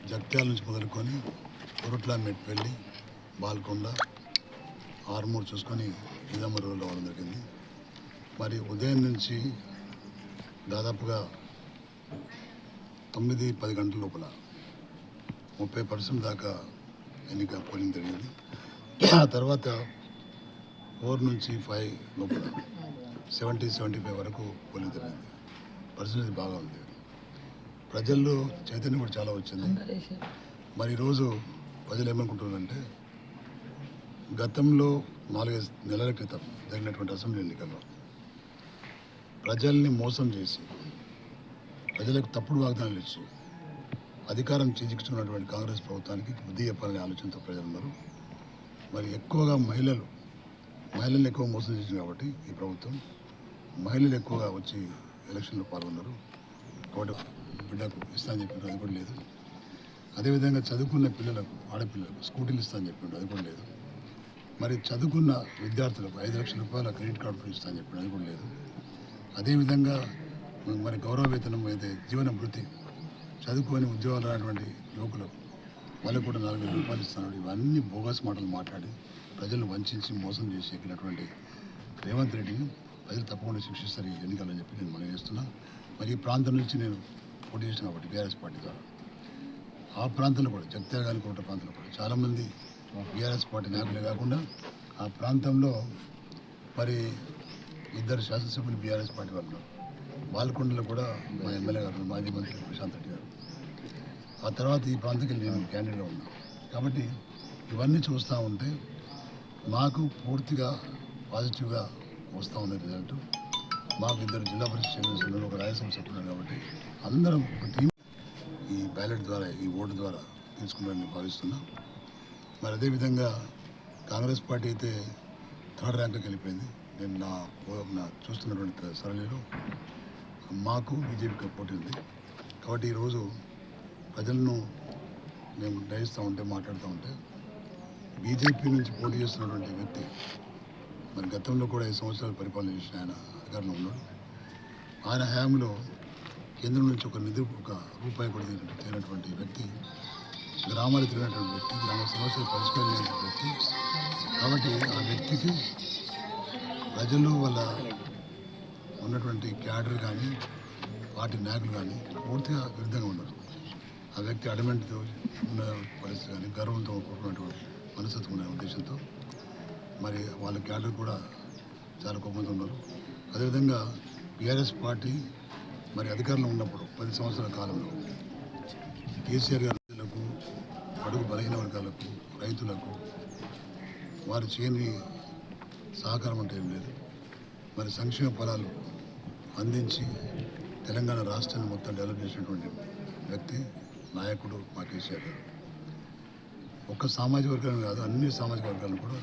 జగిత్యాల నుంచి మొదలుకొని కొరుట్ల, మెట్పల్లి, బాల్కొండ, ఆర్మూర్ చూసుకొని నిజామాబాద్ రోడ్లో రావడం జరిగింది. మరి ఉదయం నుంచి దాదాపుగా 9-10 గంటల లోపల 30% దాకా పోలింగ్ జరిగింది. ఆ తర్వాత 4 నుంచి 5 లోపల 70-75 వరకు పోలింగ్ జరిగింది. పరిస్థితి బాగా ఉంది. ప్రజల్లో చైతన్యం కూడా చాలా వచ్చింది. మరి ఈరోజు ప్రజలు ఏమనుకుంటున్నారంటే గతంలో 4 నెలల క్రితం జరిగినటువంటి అసెంబ్లీ ఎన్నికల్లో ప్రజల్ని మోసం చేసి ప్రజలకు తప్పుడు వాగ్దానాలు ఇచ్చి అధికారం చేజిక్చుకున్నటువంటి కాంగ్రెస్ ప్రభుత్వానికి బుద్ధి చెప్పాలనే ఆలోచనతో ప్రజలు ఉన్నారు. మరి ఎక్కువగా మహిళలను ఎక్కువ మోసం చేసింది కాబట్టి ఈ ప్రభుత్వం మహిళలు ఎక్కువగా వచ్చి ఎలక్షన్లో పాల్గొన్నారు. కాబట్టి బిడ్డకు ఇస్తా అని చెప్పారు, అది కూడా లేదు. అదేవిధంగా చదువుకున్న పిల్లలకు, ఆడపిల్లలకు స్కూటీలు ఇస్తా అని చెప్పారు, అది కూడా లేదు. మరి చదువుకున్న విద్యార్థులకు 5 లక్షల రూపాయల క్రెడిట్ కార్డు ఇస్తా అని చెప్పారు, అది కూడా లేదు. అదేవిధంగా మరి గౌరవ వేతనం అయితే జీవన వృత్తి చదువుకొని ఉద్యోగాలు రానటువంటి యువకులకు వాళ్ళకు కూడా 4,000 రూపాయలు ఇస్తున్నాడు. ఇవన్నీ బోగస్ మాటలు మాట్లాడి ప్రజలను వంచి మోసం చేసి ఎక్కినటువంటి రేవంత్ రెడ్డిని ప్రజలు తప్పకుండా శిక్షిస్తారు ఈ ఎన్నికలని చెప్పి నేను మనం చేస్తున్నా. మరి ఈ ప్రాంతం నుంచి నేను పోటీ చేసిన కాబట్టి బీఆర్ఎస్ పార్టీ ద్వారా ఆ ప్రాంతంలో కూడా జగిత్యాల గారి కోట ప్రాంతంలో కూడా చాలామంది బీఆర్ఎస్ పార్టీ నాయకులే కాకుండా ఆ ప్రాంతంలో మరి 2 శాసనసభ్యులు బీఆర్ఎస్ పార్టీ వాళ్ళు ఉన్నారు. బాల్కొండలో కూడా మా ఎమ్మెల్యే గారు, మాజీ మంత్రి ప్రశాంత్ రెడ్డి గారు. ఆ తర్వాత ఈ ప్రాంతానికి నేను క్యాండిడేట్గా ఉన్నాను. కాబట్టి ఇవన్నీ చూస్తూ ఉంటే మాకు పూర్తిగా పాజిటివ్గా వస్తూ ఉంది రిజల్ట్. మాకు 2 జిల్లా పరిషత్ చైర్మన్స్ ఉన్నారు, ఒక రాజ్యసభ సభ్యులు. కాబట్టి అందరం ఒక టీం ఈ బ్యాలెట్ ద్వారా, ఈ ఓటు ద్వారా తీసుకున్నారని భావిస్తున్నాం. మరి అదేవిధంగా కాంగ్రెస్ పార్టీ అయితే 3rd ర్యాంక్కి వెళ్ళిపోయింది. నేను నా చూస్తున్నటువంటి సరళిలో మాకు బీజేపీకి పోటీ ఉంది. కాబట్టి ఈరోజు ప్రజలను మేము గ్రహిస్తూ ఉంటే, మాట్లాడుతూ ఉంటే బీజేపీ నుంచి పోటీ చేస్తున్నటువంటి వ్యక్తి మరి గతంలో కూడా 5 సంవత్సరాలు పరిపాలన చేసిన ఆయన అధికారంలో ఉన్నాడు. ఆయన హయాంలో కేంద్రం నుంచి ఒక రూపాయి కూడా తేనటువంటి వ్యక్తి, గ్రామాలు తిరిగినటువంటి వ్యక్తి, గ్రామ సమస్యలు పరిష్కరించినటువంటి వ్యక్తి. కాబట్టి ఆ వ్యక్తికి ప్రజలు వాళ్ళ ఉన్నటువంటి క్యాడర్ కానీ పార్టీ నాయకులు కానీ పూర్తిగా విరుద్ధంగా ఉన్నారు. ఆ వ్యక్తి అడమెంట్తో ఉన్న పరిస్థితి కానీ గర్వంతో కూడుకున్నటువంటి మనస్తత్వం ఉన్న ఉద్దేశంతో మరి వాళ్ళ క్యాడర్ కూడా చాలా గొప్పగా ఉన్నారు. అదేవిధంగా బీఆర్ఎస్ పార్టీ మరి అధికారంలో ఉన్నప్పుడు 10 సంవత్సరాల కాలంలో కేసీఆర్ గారులకు, అడుగు బలహీన వర్గాలకు, రైతులకు వారు చేయని సహకారం అంటే ఏం లేదు. మరి సంక్షేమ ఫలాలు అందించి తెలంగాణ రాష్ట్రాన్ని మొత్తం డెవలప్ చేసినటువంటి వ్యక్తి, నాయకుడు మా కేసీఆర్ గారు. ఒక్క సామాజిక వర్గాలను కాదు, అన్ని సామాజిక వర్గాలను కూడా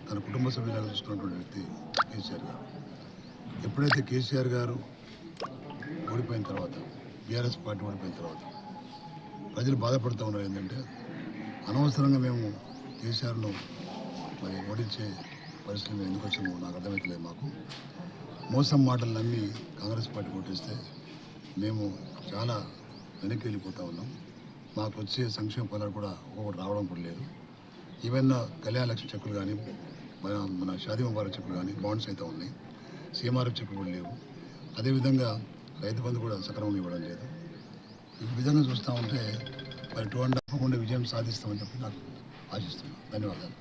తన కుటుంబ సభ్యులుగా చూసుకున్నటువంటి వ్యక్తి కేసీఆర్ గారు. ఎప్పుడైతే కేసీఆర్ గారు ఓడిపోయిన తర్వాత, బీఆర్ఎస్ పార్టీ ఓడిపోయిన తర్వాత ప్రజలు బాధపడుతూ ఉన్నారు. ఏంటంటే అనవసరంగా మేము కేసీఆర్ను మరి ఓడించే పరిస్థితి మేము ఎందుకు వచ్చామో నాకు అర్థమవుతలేదు. మాకు మోసం మాటలు నమ్మి కాంగ్రెస్ పార్టీ ఓటేస్తే మేము చాలా వెనక్కి వెళ్ళిపోతూ ఉన్నాం. మాకు వచ్చే సంక్షేమ ఫలాలు కూడా ఒకటి రావడం కూడా లేదు. ఈవెన్ కళ్యాణ లక్ష్మి చెక్కులు కానీ, మన షాదీ ముబారక్ చెక్కులు కానీ, బాండ్స్ అయితే ఉన్నాయి. సీఎంఆర్ఎఫ్ చెక్కులు కూడా లేవు. అదేవిధంగా రైతు బంధు కూడా సక్రమంగా ఇవ్వడం లేదు. ఈ విధంగా చూస్తూ ఉంటే మరి 2.5 విజయం సాధిస్తామని చెప్పి నాకు ఆశిస్తున్నాను. ధన్యవాదాలు.